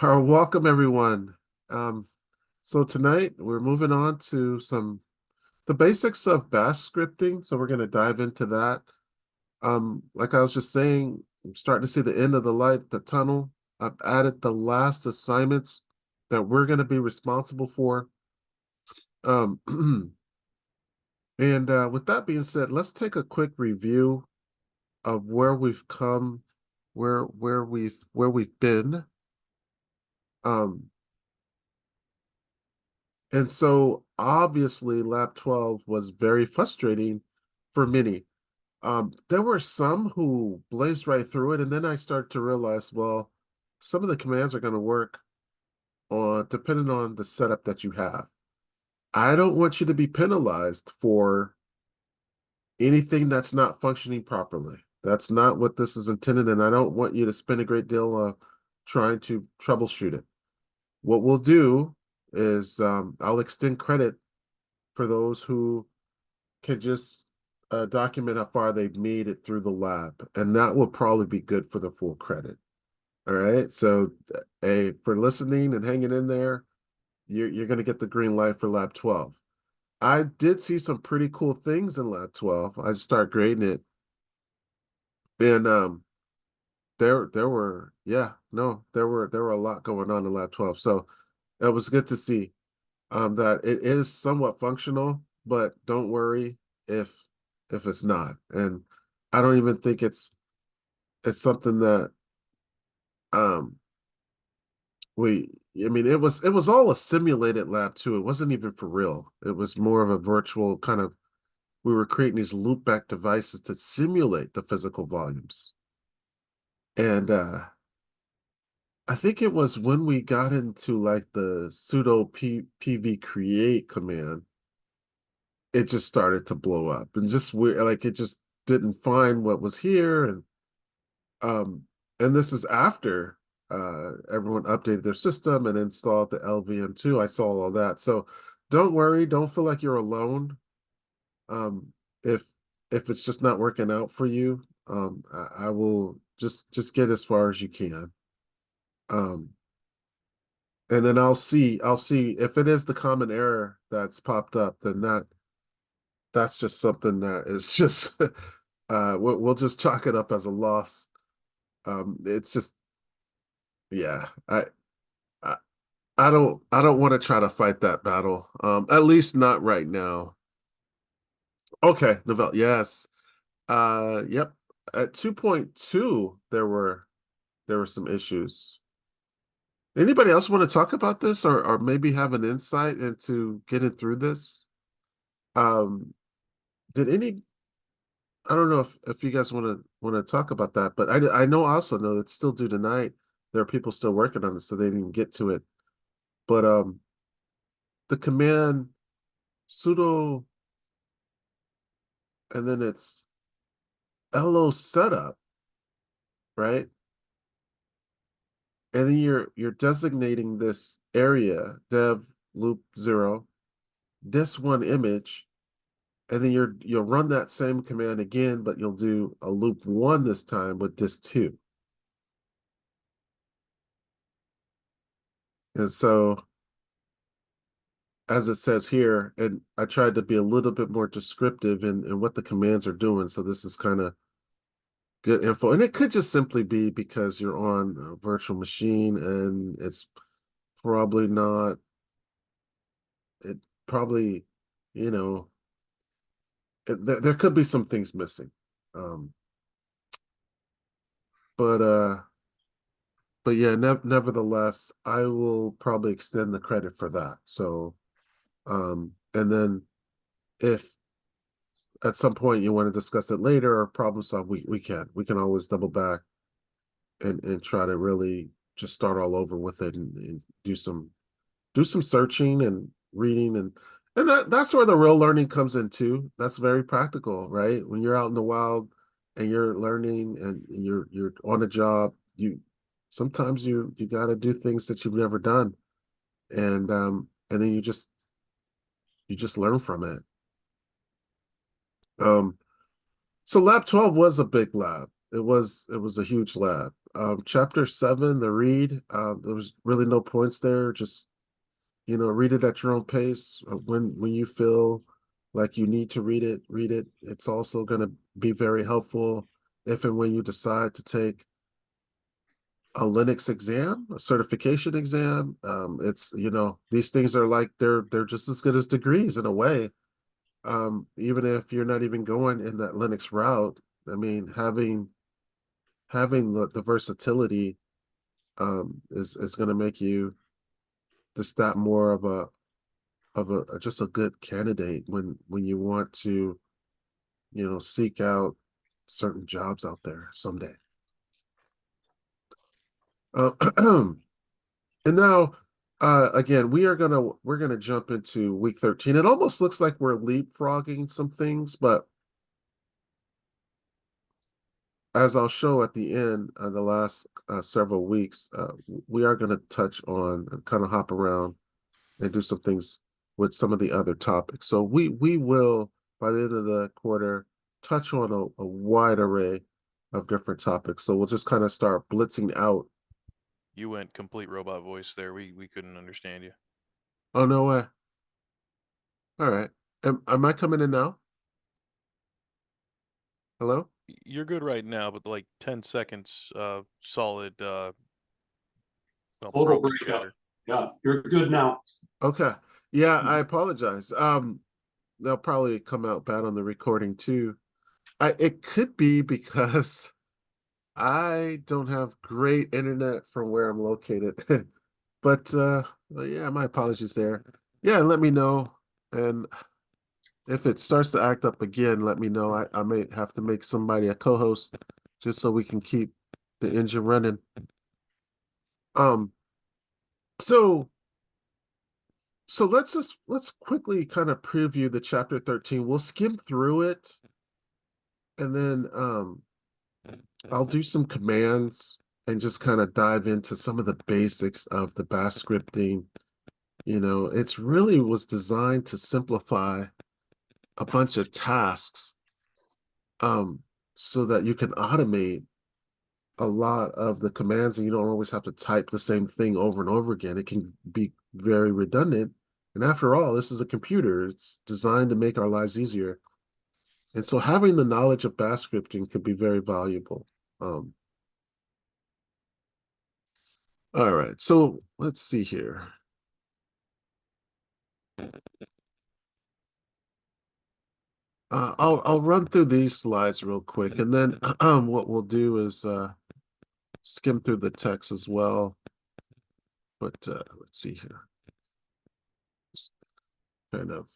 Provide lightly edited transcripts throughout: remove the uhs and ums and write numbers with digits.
Welcome everyone. Um, so tonight we're moving on to the basics of Bash scripting. So we're going to dive into that. Like I was just saying, I'm starting to see the end of the light, the tunnel. I've added the last assignments that we're going to be responsible for. Um, and with that being said, let's take a quick review of where we've come, where we've been. Um, And so obviously Lab 12 was very frustrating for many. There were some who blazed right through it, and then I started to realize, well, some of the commands are going to work on depending on the setup that you have. I don't want you to be penalized for anything that's not functioning properly. That's not what this is intended, and I don't want you to spend a great deal of trying to troubleshoot it. What we'll do is I'll extend credit for those who can just document how far they've made it through the lab, and that will probably be good for the full credit. All right. So, for listening and hanging in there, you're going to get the green light for Lab 12. I did see some pretty cool things in Lab 12. I start grading it, and there were yeah no there were a lot going on in Lab 12. So it was good to see that it is somewhat functional, but don't worry if it's not. And I don't even think it's something that um we I mean it was all a simulated lab too. It wasn't even for real. It was more of a virtual kind of we were creating these loopback devices to simulate the physical volumes. And I think it was when we got into like the sudo pv create command, it just started to blow up and just weird, like it just didn't find what was here. Um and this is after everyone updated their system and installed the LVM2. I saw all that. So don't worry, don't feel like you're alone. Um if it's just not working out for you, I will just get as far as you can. Um and then I'll see if it is the common error that's popped up, then that's just something that is just we'll just chalk it up as a loss. It's just yeah, I I don't want to try to fight that battle. At least not right now. Okay, Novell, yes. Yep. At 2.2, there were some issues. Anybody else want to talk about this or maybe have an insight into getting through this? Um, did any I don't know if you guys want to talk about that, but I know also know it's still due tonight. There are people still working on it, so they didn't even get to it. But the command sudo and then it's lo setup, right? And then you're designating this area dev loop 0, this one image, and then you'll run that same command again, but you'll do a loop 1 this time with this 2. And so as it says here, and I tried to be a little bit more descriptive in what the commands are doing. So this is kind of good info. And it could just simply be because you're on a virtual machine and it's probably not, it probably, you know, there could be some things missing. Um, but yeah, nevertheless, I will probably extend the credit for that. So and then if at some point you want to discuss it later or problem solve, we can always double back and try to really just start all over with it and do some searching and reading and that's where the real learning comes in too. That's very practical, right? When you're out in the wild and you're learning and you're on a job, you sometimes you got to do things that you've never done, and then you just learn from it. um So Lab 12 was a big lab. it was a huge lab. Chapter 7, the read, there was really no points there. Just read it at your own pace. When you feel like you need to read it, read it. It's also going to be very helpful if and when you decide to take a Linux exam, a certification exam. It's these things are like they're just as good as degrees in a way. Even if you're not even going in that Linux route, I mean, having the versatility is going to make you just that more of a just a good candidate when you want to seek out certain jobs out there someday. Uh, and now again we're gonna jump into week 13. It almost looks like we're leapfrogging some things, but as I'll show at the end of the last several weeks, we are going to touch on and kind of hop around and do some things with some of the other topics. So we will, by the end of the quarter, touch on a wide array of different topics. So we'll just kind of start blitzing out. You went complete robot voice there. We couldn't understand you. Oh, no way. All right. Am I coming in now? Hello? You're good right now, but like 10 seconds solid well, Total broken breakup. chatter. Yeah, you're good now. Okay. Yeah, I apologize. They'll probably come out bad on the recording too. It could be because I don't have great internet from where I'm located. But well, yeah, my apologies there. Yeah, let me know. And if it starts to act up again, let me know. I may have to make somebody a co-host just so we can keep the engine running. Um, so let's quickly kind of preview the chapter 13. We'll skim through it and then I'll do some commands and just kind of dive into some of the basics of the bash scripting. It's really was designed to simplify a bunch of tasks um, so that you can automate a lot of the commands and you don't always have to type the same thing over and over again. It can be very redundant. And after all, this is a computer. It's designed to make our lives easier. And so having the knowledge of bash scripting could be very valuable. Um, all right, so let's see here. I'll run through these slides real quick, and then what we'll do is skim through the text as well. But let's see here. Just kind of.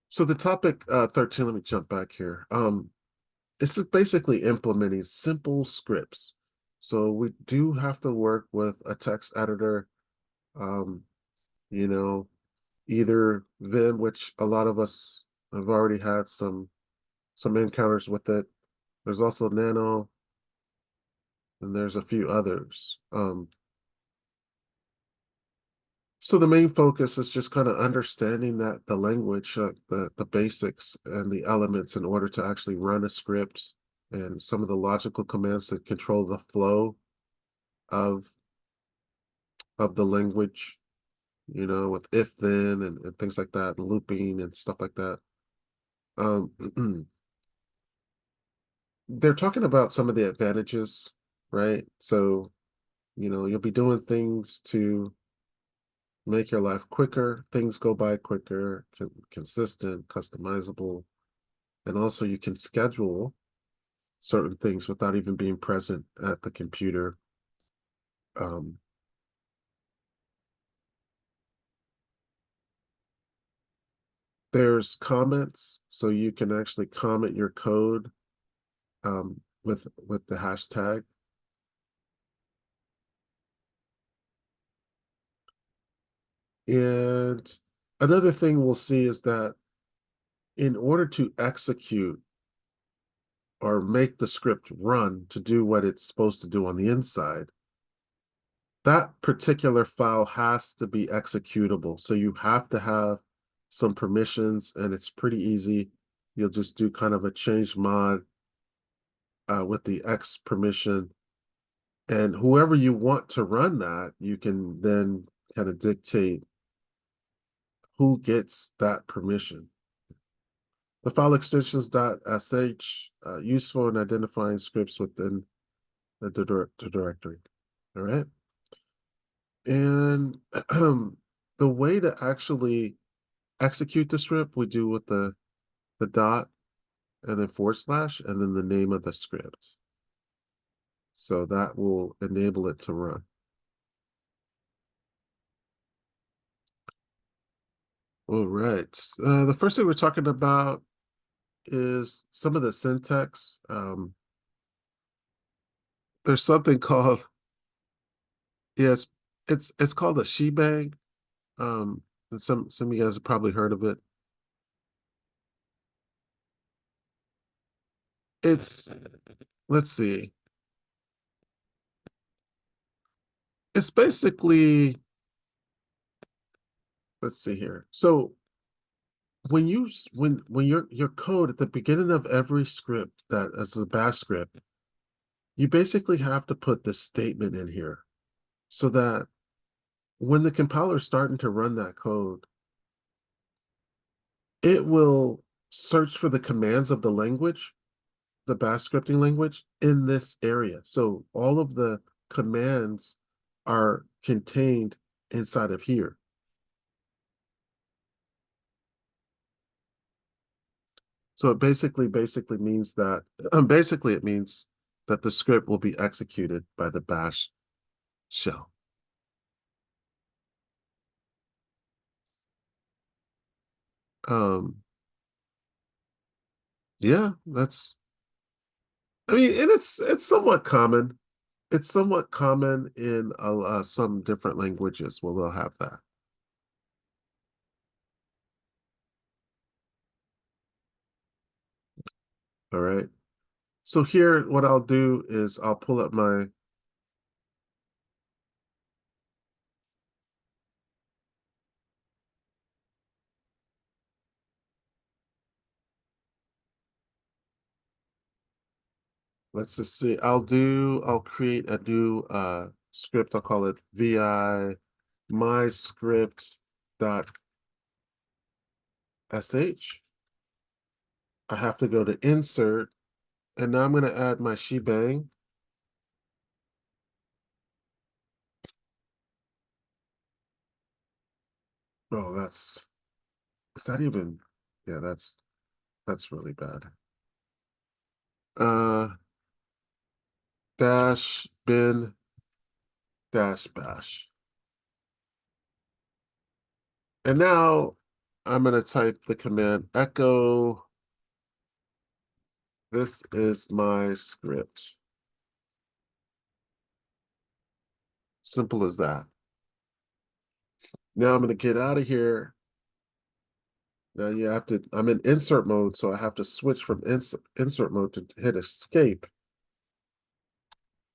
So the topic 13, let me jump back here. It's basically implementing simple scripts. So we do have to work with a text editor, um, you know, either Vim, which a lot of us have already had some encounters with it. There's also Nano, and there's a few others. So the main focus is just kind of understanding that the language, the basics and the elements in order to actually run a script and some of the logical commands that control the flow of the language, with if then and things like that, and looping and stuff like that. They're talking about some of the advantages, right? So, you'll be doing things to make your life quicker, things go by quicker, consistent, customizable, and also you can schedule certain things without even being present at the computer. Um, there's comments, so you can actually comment your code with the hashtag. And another thing we'll see is that in order to execute or make the script run to do what it's supposed to do on the inside, that particular file has to be executable. So you have to have some permissions, and it's pretty easy. you'll just do kind of a change mod with the X permission. And whoever you want to run that, you can then kind of dictate who gets that permission. The file extensions .sh useful in identifying scripts within the directory. All right. And the way to actually execute the script, we do with the dot and then / and then the name of the script. So that will enable it to run. All right. The first thing we're talking about is some of the syntax. There's something called, yes, it's called a shebang. And some of you guys have probably heard of it. It's, let's see. It's basically, let's see here. So when when your code at the beginning of every script that is a bash script, you basically have to put this statement in here so that when the compiler is starting to run that code, it will search for the commands of the language, the bash scripting language, in this area. So all of the commands are contained inside of here. So it basically means that basically it means that the script will be executed by the bash shell. Yeah, that's, I mean, and it's somewhat common. It's somewhat common in some different languages where they'll have that. All right. So here, what I'll do is I'll pull up my, let's just see, I'll create a new script. I'll call it vi my script dot sh. I have to go to insert, and now I'm going to add my shebang. Oh, is that even, yeah, that's really bad. Dash bin dash bash. And now I'm going to type the command echo. This is my script. Simple as that. Now I'm going to get out of here. Now you have to, I'm in insert mode, so I have to switch from insert mode to hit escape.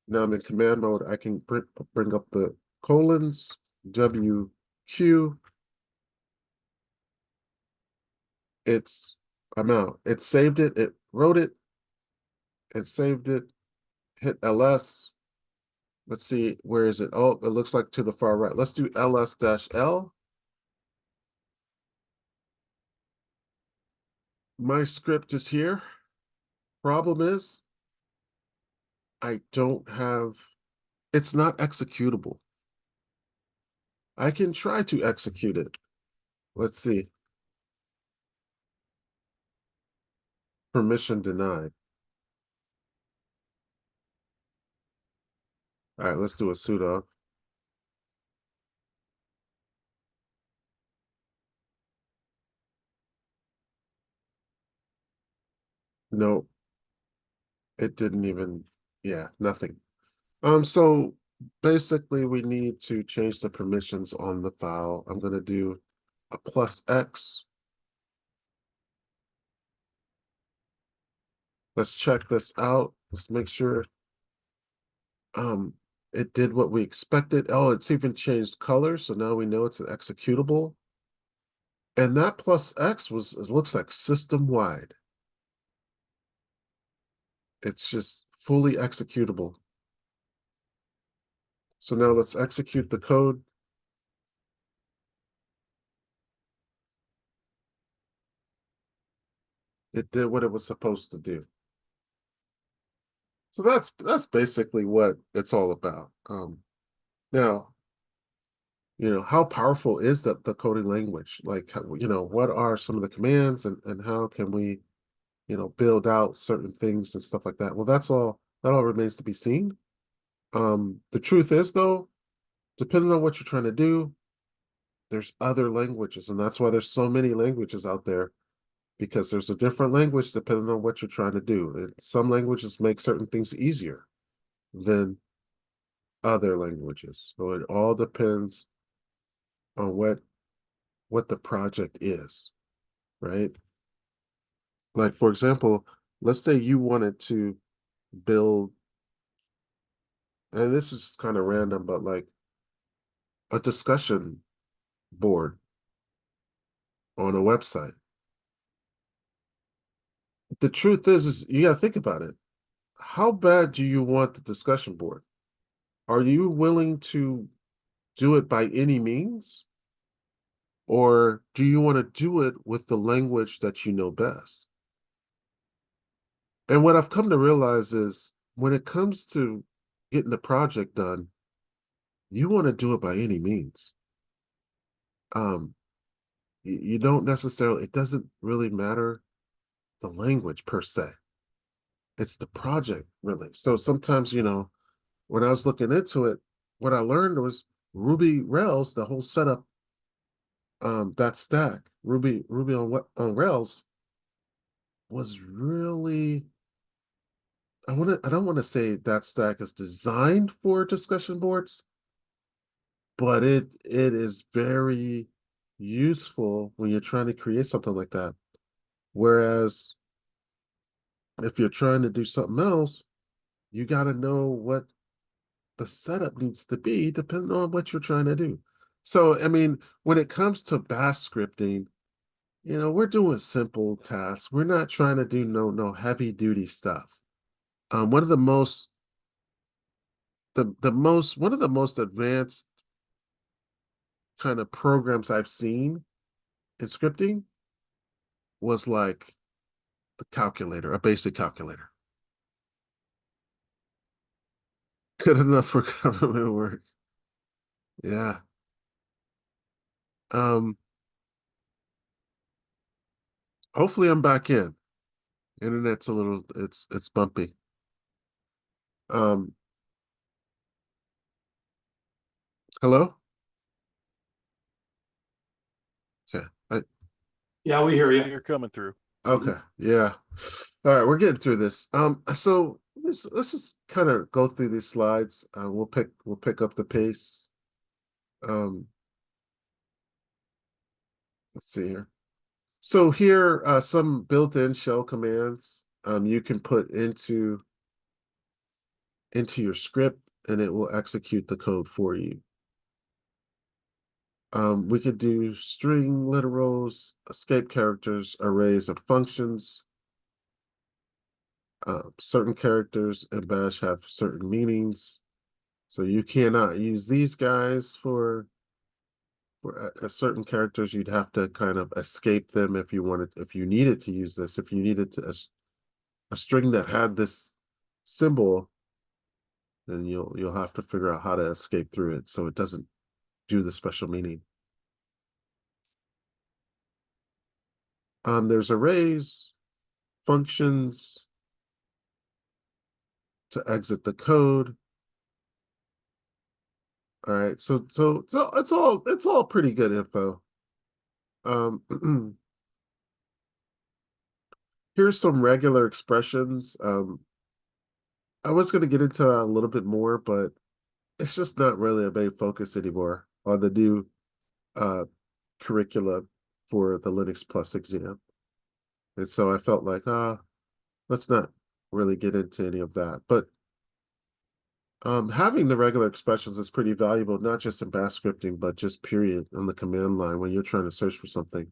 Now I'm in command mode. I can bring up the colons, WQ. I'm out. It saved it, it wrote it, it saved it, hit LS. Let's see, where is it? Oh, it looks like to the far right. Let's do ls-l. My script is here. Problem is, I don't have, it's not executable. I can try to execute it. Let's see. Permission denied. All right, let's do a sudo. No, it didn't even, yeah, nothing. So basically we need to change the permissions on the file. I'm going to do a +X. Let's check this out. Let's make sure it did what we expected. Oh, it's even changed color, so now we know it's an executable. And that +X it looks like system wide. It's just fully executable. So now let's execute the code. It did what it was supposed to do. So that's basically what it's all about. Now, how powerful is the coding language? Like, what are some of the commands and how can we, build out certain things and stuff like that? Well, that all remains to be seen. The truth is though, depending on what you're trying to do, there's other languages, and that's why there's so many languages out there, because there's a different language depending on what you're trying to do. And some languages make certain things easier than other languages. So it all depends on what the project is, right? Like for example, let's say you wanted to build, and this is kind of random, but like a discussion board on a website. The truth is you gotta think about it. How bad do you want the discussion board? Are you willing to do it by any means? Or do you want to do it with the language that you know best? And what I've come to realize is when it comes to getting the project done, you want to do it by any means. Um, you don't necessarily, it doesn't really matter the language per se. It's the project, really. So sometimes, when I was looking into it, what I learned was Ruby Rails, the whole setup, that stack, Ruby on Rails was really, I don't want to say that stack is designed for discussion boards, but it is very useful when you're trying to create something like that. Whereas if you're trying to do something else, you got to know what the setup needs to be depending on what you're trying to do. So, I mean, when it comes to bash scripting, we're doing simple tasks. We're not trying to do no heavy duty stuff. One of the most the most one of the most advanced kind of programs I've seen in scripting was like the calculator, a basic calculator. Good enough for government work. Yeah. Um, Hopefully I'm back in. Internet's a little it's bumpy. Um, Hello? Okay. Yeah, we hear you. You're coming through. Okay. Yeah. All right, we're getting through this. So let's just kind of go through these slides. We'll pick up the pace. Um, let's see here. So here, some built-in shell commands you can put into your script, and it will execute the code for you. We could do string literals, escape characters, arrays of functions. Certain characters in Bash have certain meanings, so you cannot use these guys for certain characters. You'd have to kind of escape them if you needed to use this. If you needed a string that had this symbol, then you'll have to figure out how to escape through it so it doesn't do the special meaning. There's arrays, functions to exit the code. All right, so it's all pretty good info. Here's some regular expressions. I was going to get into that a little bit more, but it's just not really a main focus anymore on the new uh, curricula for the Linux Plus exam. And so I felt like, let's not really get into any of that. But having the regular expressions is pretty valuable, not just in bash scripting, but just period on the command line when you're trying to search for something.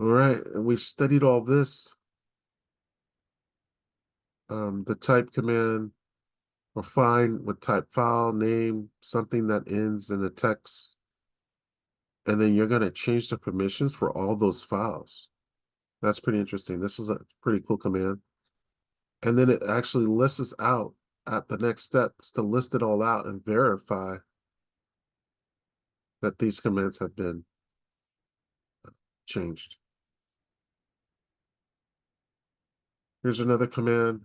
All right, and we've studied all this. The type command, we're fine with type file name, something that ends in a text. And then you're gonna change the permissions for all those files. That's pretty interesting. This is a pretty cool command. And then it actually lists out at the next steps to list it all out and verify that these commands have been changed. Here's another command.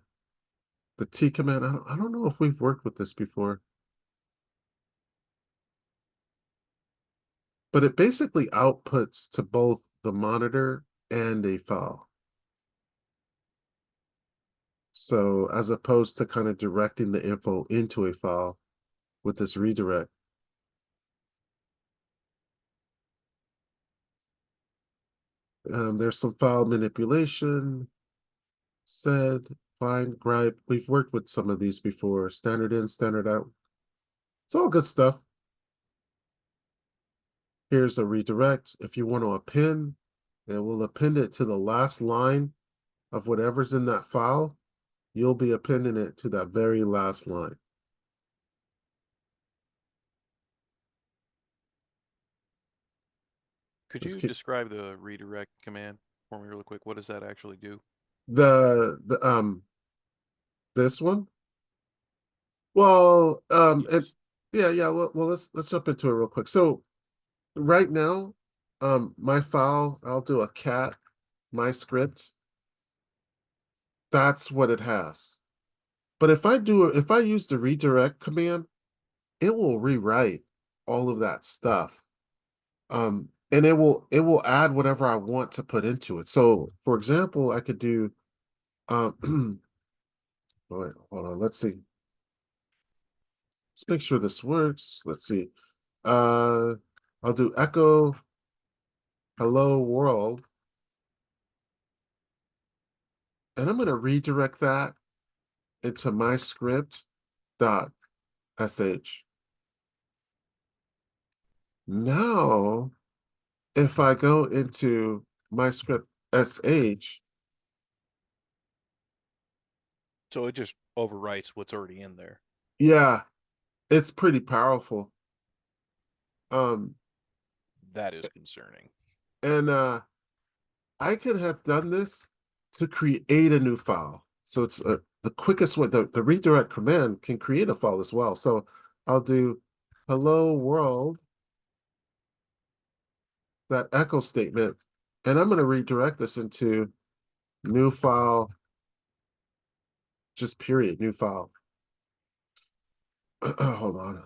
The T command, I don't know if we've worked with this before. But it basically outputs to both the monitor and a file. So as opposed to kind of directing the info into a file with this redirect. There's some file manipulation, sed, find, gripe. We've worked with some of these before. Standard in, standard out. It's all good stuff. Here's a redirect. If you want to append, it will append it to the last line of whatever's in that file. You'll be appending it to that very last line. Could Let's you keep describe the redirect command for me really quick? What does that actually do? the this one. Well, Yes. yeah. Well, let's jump into it real quick. So right now, my file, I'll do a cat, my script. That's what it has. But if I use the redirect command, it will rewrite all of that stuff. And it will add whatever I want to put into it. So for example, I could do wait, hold on, let's see. Let's make sure this works. Let's see. I'll do echo hello world. And I'm going to redirect that into my script dot sh. Now, if I go into my script sh, So it just overwrites what's already in there. yeah, it's pretty powerful. That is concerning. And I could have done this to create a new file. So it's the quickest way. The redirect command can create a file as well. So I'll do hello world, that echo statement, and I'm going to redirect this into new file, just period, new file. Hold on.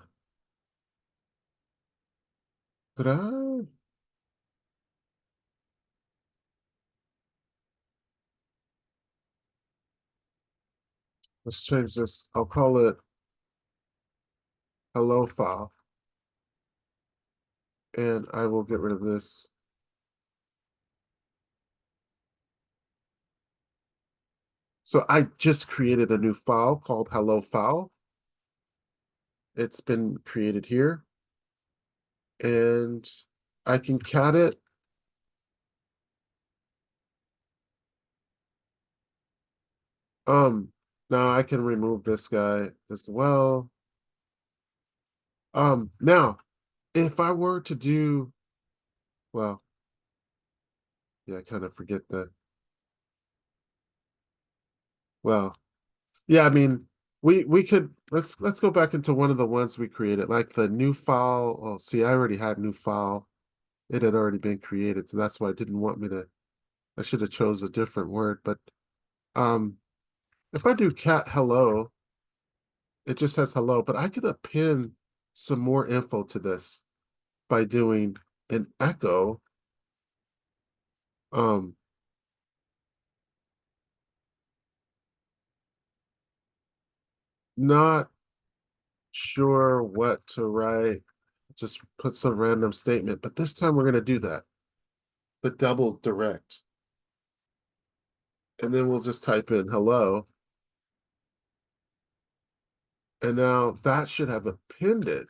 Did I? Let's change this. I'll call it hello file. And I will get rid of this. So I just created a new file called hello file. It's been created here. And I can cat it. Now I can remove this guy as well. Now, if I were to do, well, yeah, I kind of forget the, well, yeah, I mean, we could, let's go back into one of the ones we created, like the new file. Oh, see, I already had new file. It had already been created, so that's why it didn't want me to, I should have chose a different word, but, if I do cat hello, it just says hello, but I could append some more info to this by doing an echo. Not sure what to write. Just put some random statement, but this time we're going to do that. The double direct. And then we'll just type in hello. And now that should have appended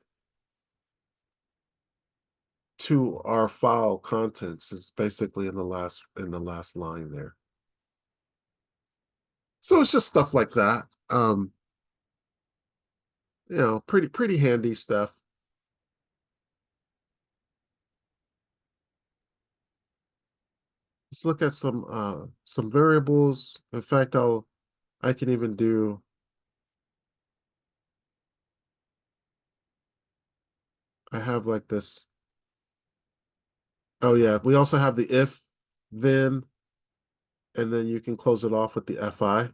to our file contents is basically in the last line there. So it's just stuff like that. Pretty handy stuff. Let's look at some variables. In fact, I can even do I have like this. Oh yeah, we also have the if, then, and then you can close it off with the fi.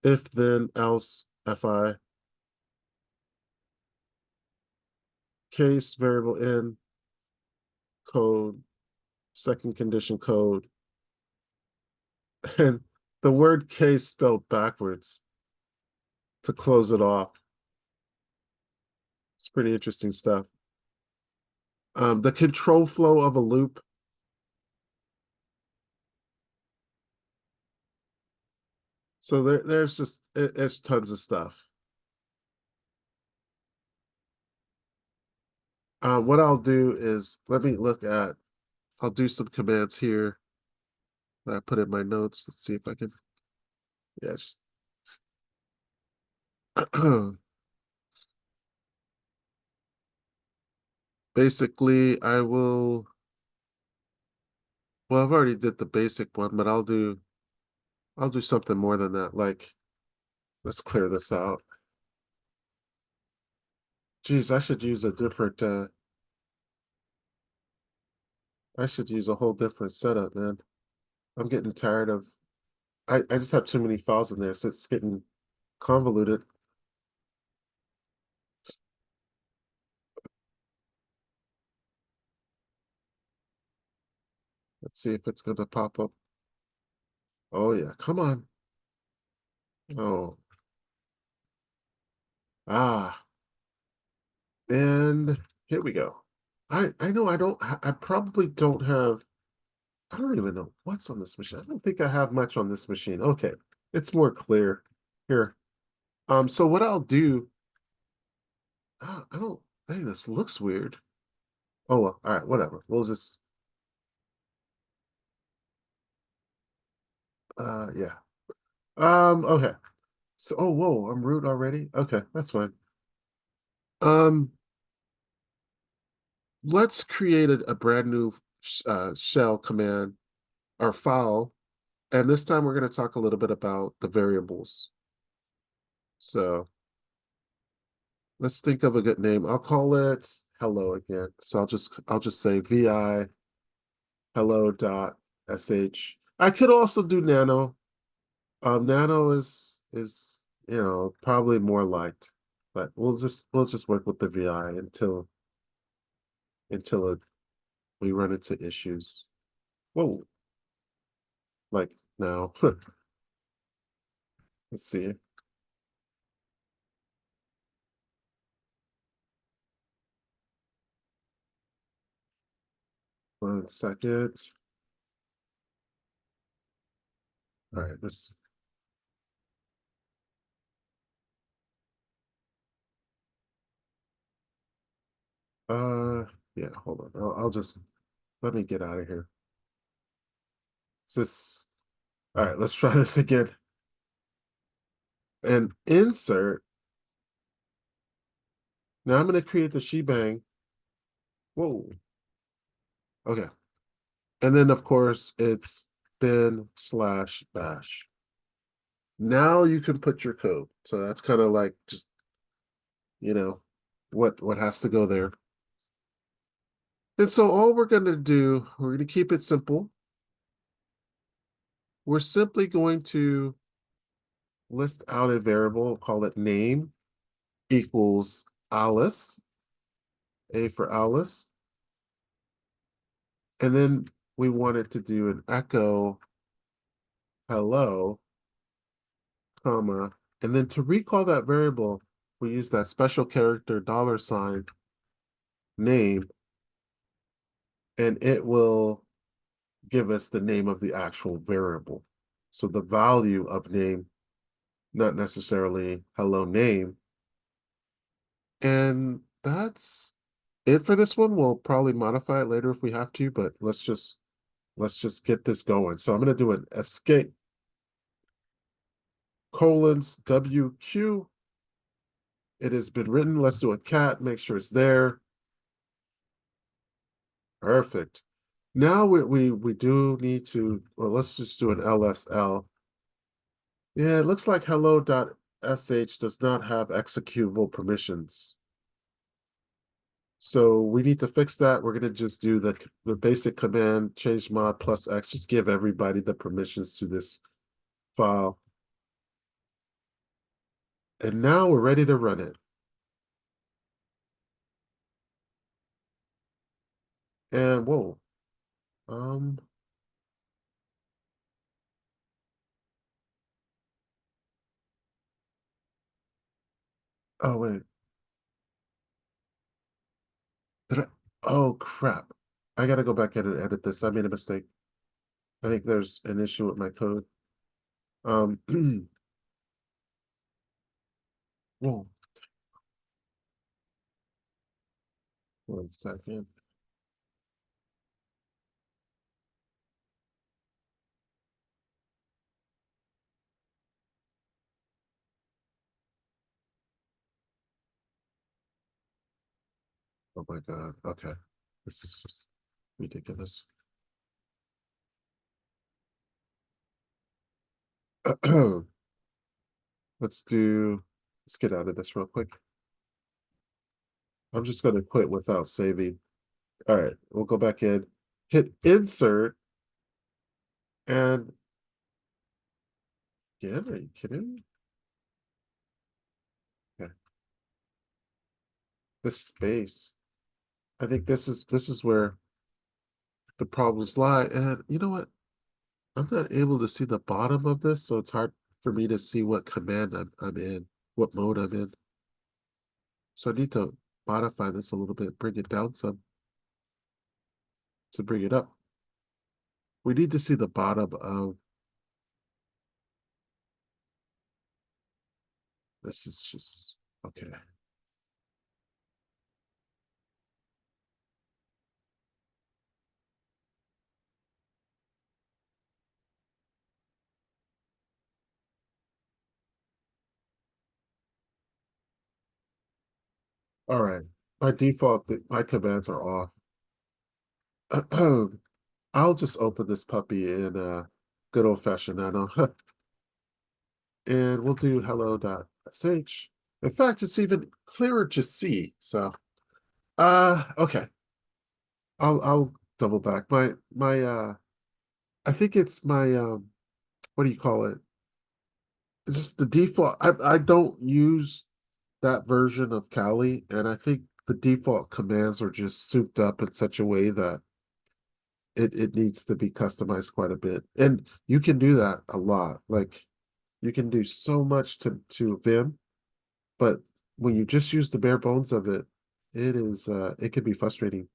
If, then, else, fi. Case, variable in, code, second condition code. And the word case spelled backwards to close it off. It's pretty interesting stuff. The control flow of a loop. So there's tons of stuff. What I'll do is I'll do some commands here that I put in my notes. Let's see if I can, yeah, just basically well, I've already did the basic one, but I'll do something more than that. Like, let's clear this out. Geez, I should use a whole different setup, man. I'm getting tired of, I just have too many files in there, so it's getting convoluted. Let's see if it's gonna pop up. Oh yeah, come on. Oh. Ah. And here we go. I know I probably don't have, I don't even know what's on this machine. I don't think I have much on this machine. Okay, it's more clear here. So what I'll do, I don't, hey, this looks weird. Oh well, all right, whatever. We'll just, yeah. Okay. So, oh, whoa, I'm root already. Okay, that's fine. Um, let's create a brand new shell command or file, and this time we're going to talk a little bit about the variables. So let's think of a good name. I'll call it hello again. So I'll just say vi hello.sh. I could also do nano. Nano is probably more liked, but we'll just work with the vi until we run into issues. Whoa, like now. Let's see. 1 second. All right, yeah, hold on. I'll just let me get out of here. Is this all right? Let's try this again. And insert. Now I'm going to create the shebang. Whoa. Okay. And then of course it's bin/bash. Now you can put your code. So that's kind of like just, what has to go there. And so all we're going to do, we're going to keep it simple. We're simply going to list out a variable, call it name equals Alice, A for Alice. And then we want it to do an echo hello, comma, and then to recall that variable, we use that special character $ name, and it will give us the name of the actual variable. So the value of name, not necessarily hello name. And that's it for this one. We'll probably modify it later if we have to, but let's just get this going. So I'm gonna do an escape colons WQ. It has been written. Let's do a cat, make sure it's there. Perfect. Now we do need to, well, let's just do an LSL. Yeah, it looks like hello.sh does not have executable permissions. So we need to fix that. We're gonna just do the basic command change mod plus X, just give everybody the permissions to this file. And now we're ready to run it. And whoa. Oh wait. Did I? Oh crap. I gotta go back in and edit this. I made a mistake. I think there's an issue with my code. Whoa. 1 second. Oh my God. Okay. This is just ridiculous. Let's get out of this real quick. I'm just gonna quit without saving. All right, we'll go back in, hit insert, and again, are you kidding me? Okay. This space. I think this is where the problems lie. And you know what? I'm not able to see the bottom of this, so it's hard for me to see what command I'm in, what mode I'm in. So I need to modify this a little bit, bring it down some to bring it up. We need to see the bottom of this is just okay. All right. By default, my commands are off. I'll just open this puppy in good old fashioned nano. And we'll do hello.sh. In fact, it's even clearer to see. So okay. I'll double back. My I think it's my what do you call it? It's just the default. I don't use that version of Kali, and I think the default commands are just souped up in such a way that it needs to be customized quite a bit. And you can do that a lot. Like you can do so much to Vim, but when you just use the bare bones of it, it can be frustrating.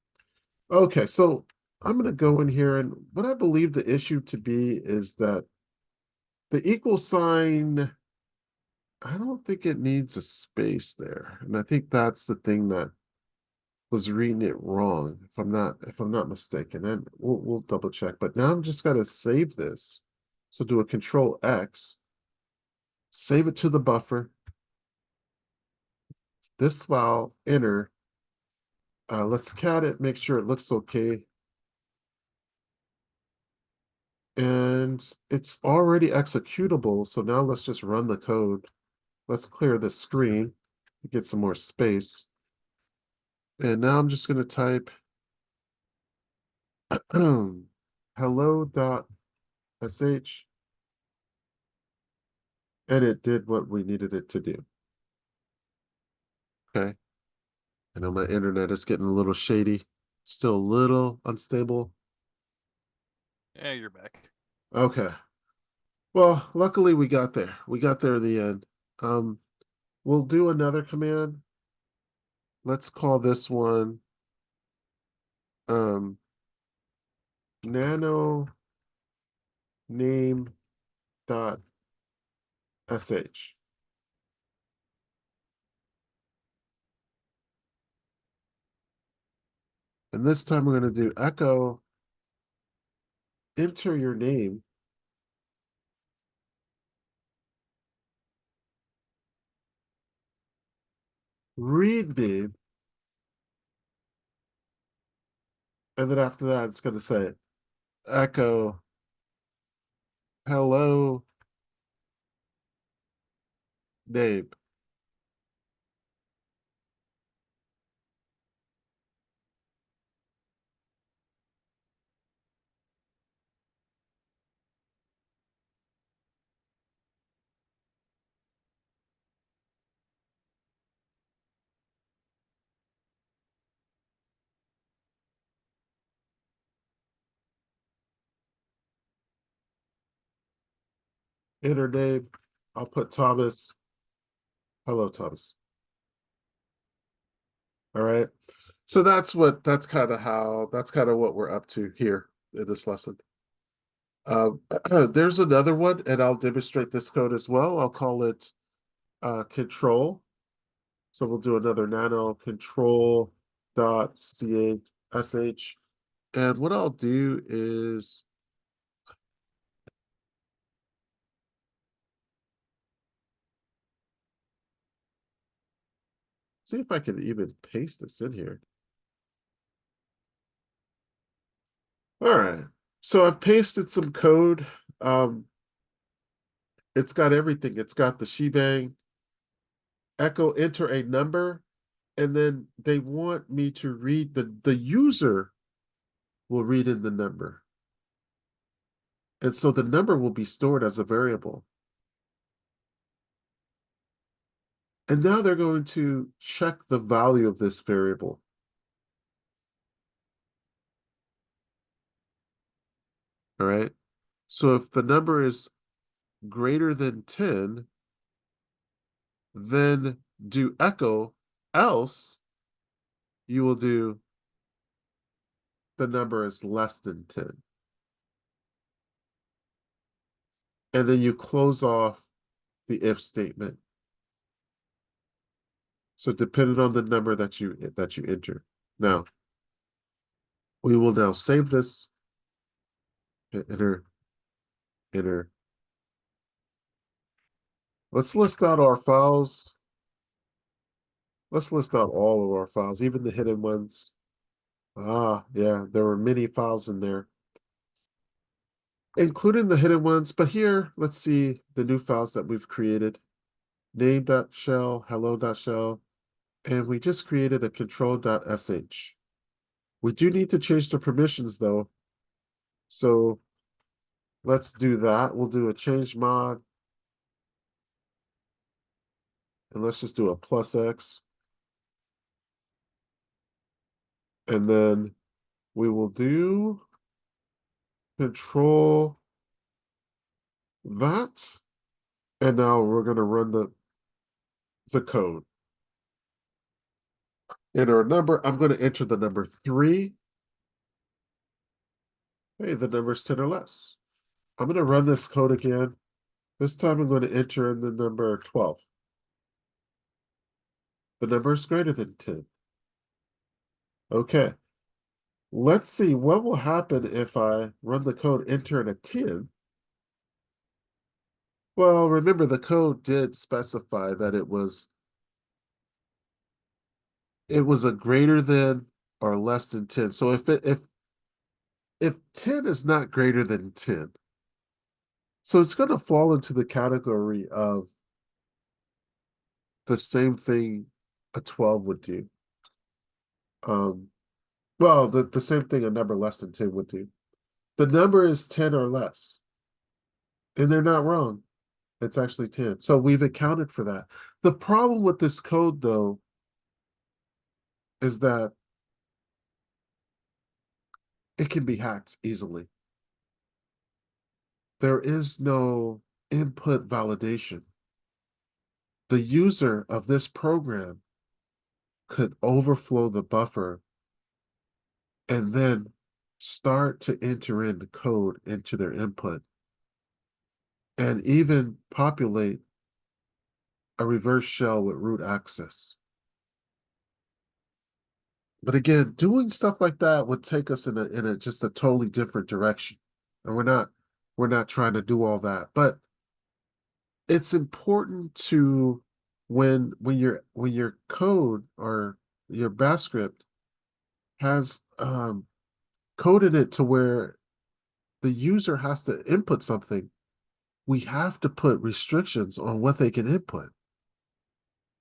Okay, so I'm gonna go in here, and what I believe the issue to be is that the equal sign, I don't think it needs a space there. And I think that's the thing that was reading it wrong, if I'm not mistaken. And we'll double check. But now I'm just gotta save this. So do a control X, save it to the buffer. This file, enter. Let's cat it, make sure it looks okay. And it's already executable. So now let's just run the code. Let's clear the screen to get some more space. And now I'm just going to type hello.sh. And it did what we needed it to do. Okay. I know my internet is getting a little shady, still a little unstable. Yeah, you're back. Okay. Well, luckily we got there. We got there in the end. Um, we'll do another command. Let's call this one nano name dot sh. And this time we're going to do echo, enter your name. Read name. And then after that, it's going to say echo, hello, name. Enter name. I'll put Thomas. Hello, Thomas. All right. So that's kind of what we're up to here in this lesson. There's another one, and I'll demonstrate this code as well. I'll call it control. So we'll do another nano control dot ch. And what I'll do is see if I can even paste this in here. All right. So I've pasted some code. It's got everything. It's got the shebang, echo, enter a number, and then they want me to read the user will read in the number. And so the number will be stored as a variable. And now they're going to check the value of this variable. All right. So if the number is greater than 10, then do echo, else you will do the number is less than 10. And then you close off the if statement. So depending on the number that you enter. Now, we will now save this. Enter. Let's list out our files. Let's list out all of our files, even the hidden ones. Ah, yeah, there were many files in there, including the hidden ones. But here, let's see the new files that we've created. Name.shell, hello.shell, and we just created a control.sh. We do need to change the permissions though. So let's do that. We'll do a change mod. And let's just do a +X. And then we will do control that. And now we're going to run the code. Enter a number. I'm going to enter the number 3. Hey, the number is 10 or less. I'm going to run this code again. This time I'm going to enter in the number 12. The number is greater than 10. Okay. Let's see what will happen if I run the code, enter in a 10. Well, remember the code did specify that it was a greater than or less than 10. So if 10 is not greater than 10, so it's going to fall into the category of the same thing a 12 would do. Well, the same thing a number less than 10 would do. The number is 10 or less. And they're not wrong. It's actually 10. So we've accounted for that. The problem with this code, though, is that it can be hacked easily. There is no input validation. The user of this program could overflow the buffer and then start to enter in the code into their input and even populate a reverse shell with root access. But again, doing stuff like that would take us in a just a totally different direction. And we're not trying to do all that. But it's important to when your code or your bash script has coded it to where the user has to input something, we have to put restrictions on what they can input.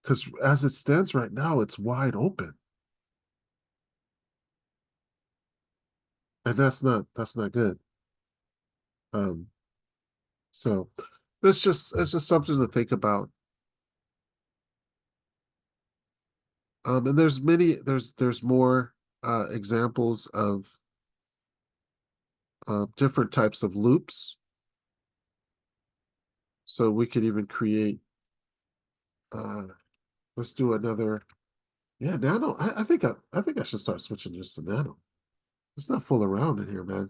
Because as it stands right now, it's wide open. And that's not good. Um, so it's just something to think about. And there's more examples of different types of loops. So we could even create let's do another. Yeah, Nano. I think I should start switching just to Nano. Let's not fool around in here, man.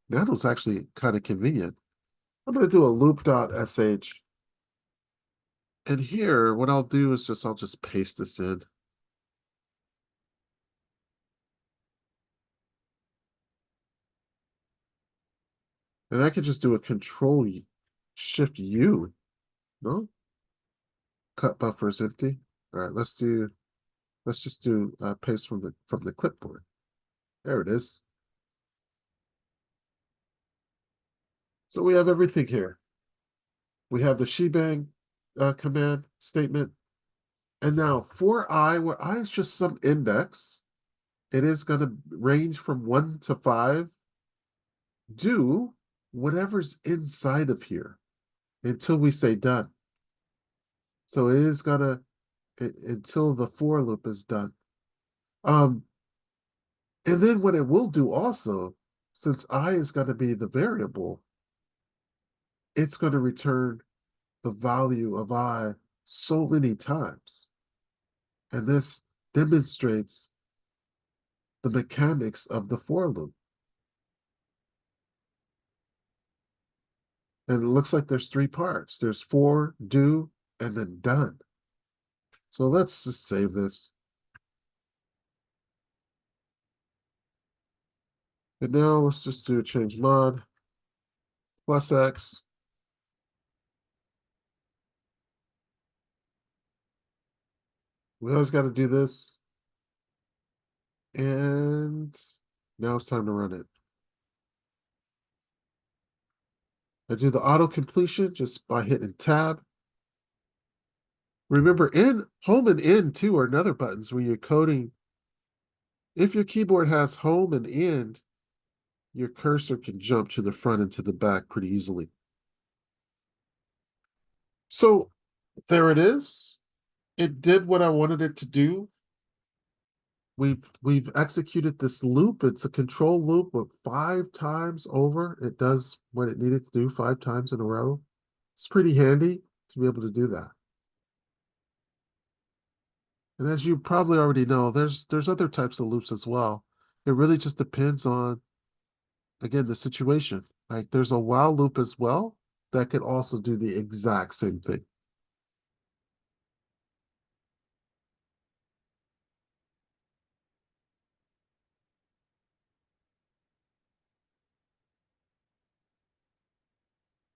Nano's actually kind of convenient. I'm gonna do a loop.sh. And here, what I'll do is I'll just paste this in. And I could just do a Shift U. No? Cut buffer is empty. All right, let's just do paste from the clipboard. There it is. So we have everything here. We have the shebang command statement. And now for I, where I is just some index, it is going to range from 1 to 5. Do whatever's inside of here until we say done. So it is gonna until the for loop is done. And then what it will do also, since I is going to be the variable, it's going to return the value of I so many times. And this demonstrates the mechanics of the for loop. And it looks like there's 3 parts. There's for, do, and then done. So let's just save this. And now let's just do a change mod plus X. We always got to do this. And now it's time to run it. I do the auto completion just by hitting tab. Remember, in home and end too are another buttons when you're coding. If your keyboard has home and end, your cursor can jump to the front and to the back pretty easily. So there it is. It did what I wanted it to do. We've executed this loop. It's a control loop with 5 times over. It does what it needed to do 5 times in a row. It's pretty handy to be able to do that. And as you probably already know, there's other types of loops as well. It really just depends on, again, the situation. Like there's a while loop as well that could also do the exact same thing.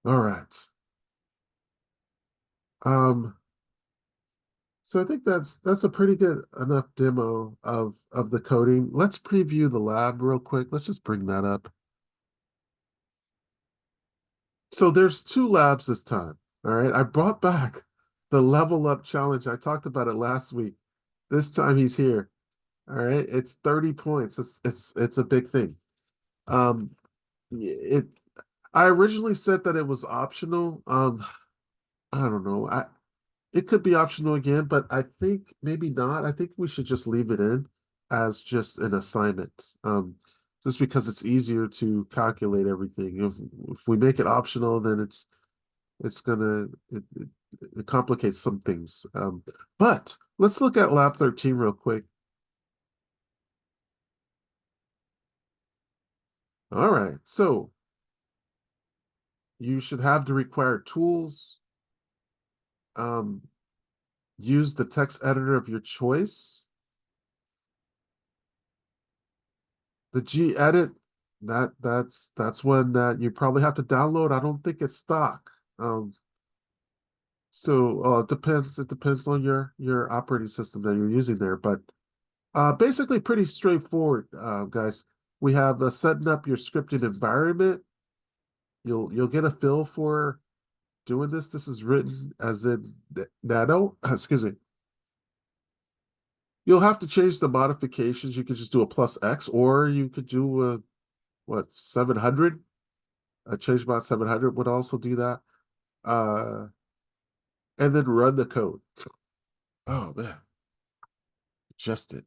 All right. So I think that's a pretty good enough demo of the coding. Let's preview the lab real quick. Let's just bring that up. So there's 2 labs this time. All right. I brought back the level up challenge. I talked about it last week. This time he's here. All right. It's 30 points. It's a big thing. It I originally said that it was optional. I don't know. It could be optional again, but I think maybe not. I think we should just leave it in as just an assignment. Just because it's easier to calculate everything. If we make it optional, then it's gonna it complicates some things. But let's look at lab 13 real quick. All right, so you should have the required tools. Use the text editor of your choice. the Gedit, that's one that you probably have to download. I don't think it's stock. So it depends on your operating system that you're using there, but basically pretty straightforward, guys. We have setting up your scripting environment. You'll get a feel for doing this. This is written as in Nano. Excuse me. You'll have to change the modifications. You could just do a +X, or you could do a what 700. A ChangeBot 700 would also do that. And then run the code. Oh man, just it.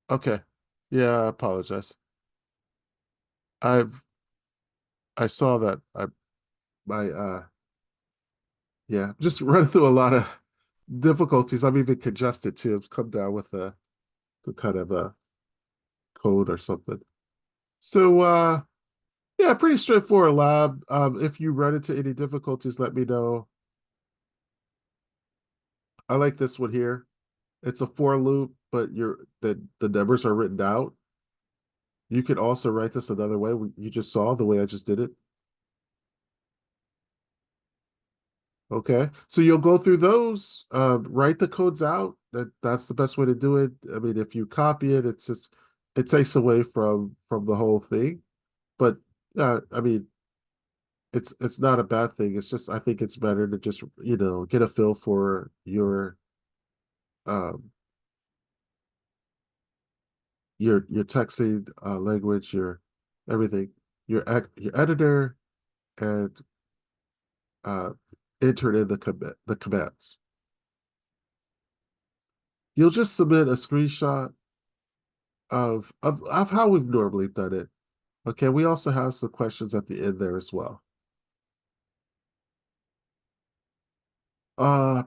Okay, yeah, I apologize. I saw that. Yeah, just run through a lot of difficulties. I'm even congested too. It's come down with some kind of a code or something. So yeah, pretty straightforward lab. If you run into any difficulties, let me know. I like this one here. It's a for loop, but the numbers are written out. You could also write this another way. You just saw the way I just did it. Okay, so you'll go through those, write the codes out. That's the best way to do it. I mean, if you copy it, it takes away from the whole thing. But I mean, it's not a bad thing. It's just I think it's better to just get a feel for um your texting language, your everything, your editor, and uh enter in the commands. You'll just submit a screenshot of how we've normally done it. Okay, we also have some questions at the end there as well.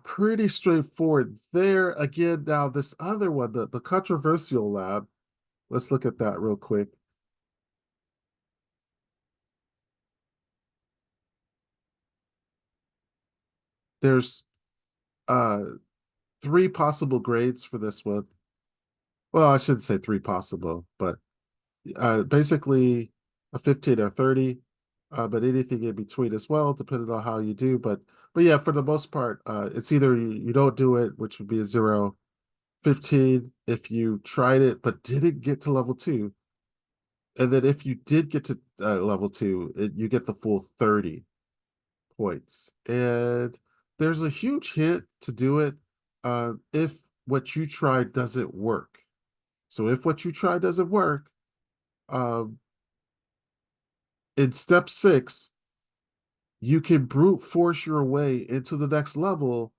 Pretty straightforward there. Again, now this other one, the controversial lab, let's look at that real quick. There's uh 3 possible grades for this one. Well, I shouldn't say 3 possible, but basically a 15 or 30, but anything in between as well, depending on how you do. But yeah, for the most part, it's either you don't do it, which would be a 0, 15 if you tried it but didn't get to level 2, and then if you did get to level 2, you get the full 30 points. And there's a huge hint to do it if what you try doesn't work. So if what you try doesn't work, um, in step 6, you can brute force your way into the next level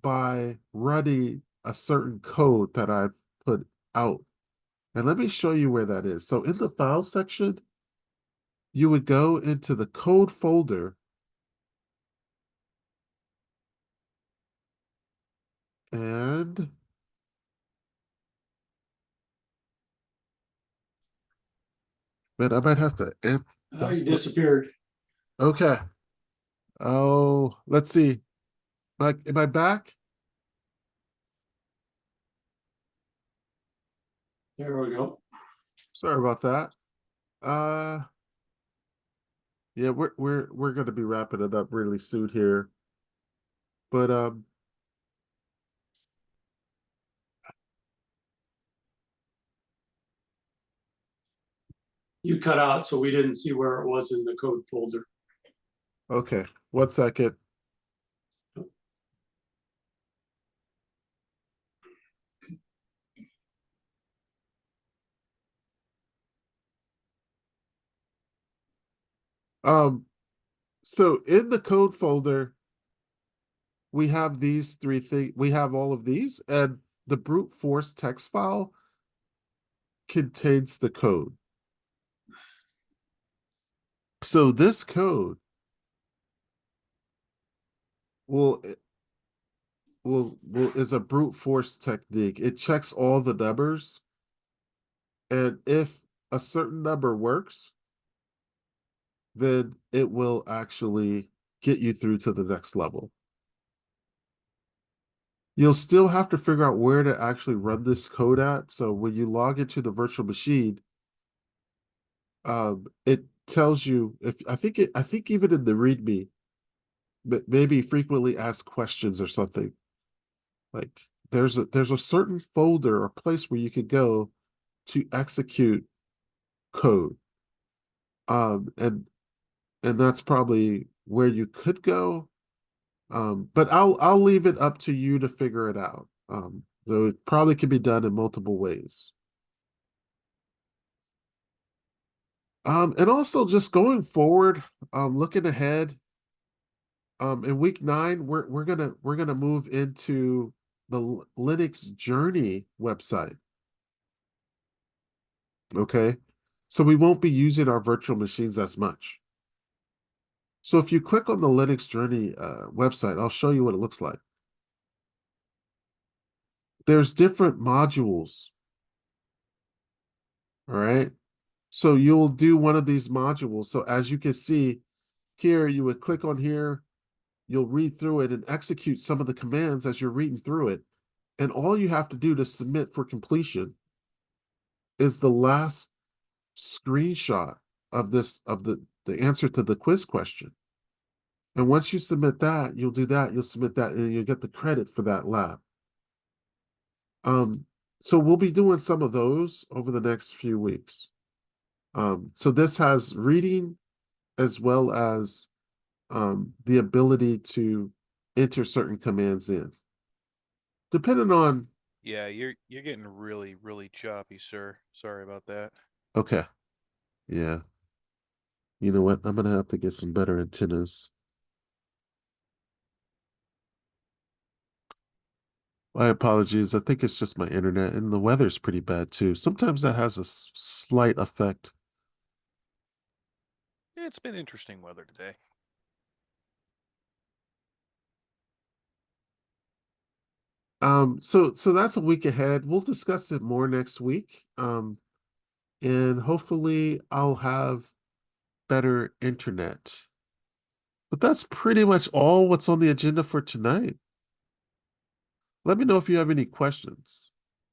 by running a certain code that I've put out. And let me show you where that is. So in the file section, you would go into the code folder and man, I might have to You disappeared. Okay. Oh, let's see. Am I back? There we go. Sorry about that. Yeah, we're gonna be wrapping it up really soon here. But You cut out, so we didn't see where it was in the code folder. okay, 1 second. So in the code folder, we have these 3 things. We have all of these, and the brute force text file contains the code. So this code will is a brute force technique. It checks all the numbers, and if a certain number works, then it will actually get you through to the next level. You'll still have to figure out where to actually run this code at. So when you log into the virtual machine, it tells you if I think even in the README, maybe frequently asked questions or something. Like there's a certain folder or place where you could go to execute code. And that's probably where you could go. But I'll leave it up to you to figure it out. So it probably can be done in multiple ways. And also just going forward, looking ahead, in week 9, we're gonna move into the Linux Journey website. Okay, so we won't be using our virtual machines as much. So if you click on the Linux Journey website, I'll show you what it looks like. There's different modules. All right. So you'll do one of these modules. So as you can see here, you would click on here, you'll read through it and execute some of the commands as you're reading through it. And all you have to do to submit for completion is the last screenshot of the answer to the quiz question. And once you submit that, you'll do that, you'll submit that, and you'll get the credit for that lab. So we'll be doing some of those over the next few weeks. So this has reading as well as the ability to enter certain commands in. Depending on, Yeah, you're getting really, really choppy, sir. Sorry about that. okay, yeah. You know what? I'm gonna have to get some better antennas. My apologies. I think it's just my internet, and the weather's pretty bad too. Sometimes that has a slight effect. It's been interesting weather today. So that's a week ahead. We'll discuss it more next week. And hopefully I'll have better internet. But that's pretty much all what's on the agenda for tonight. Let me know if you have any questions.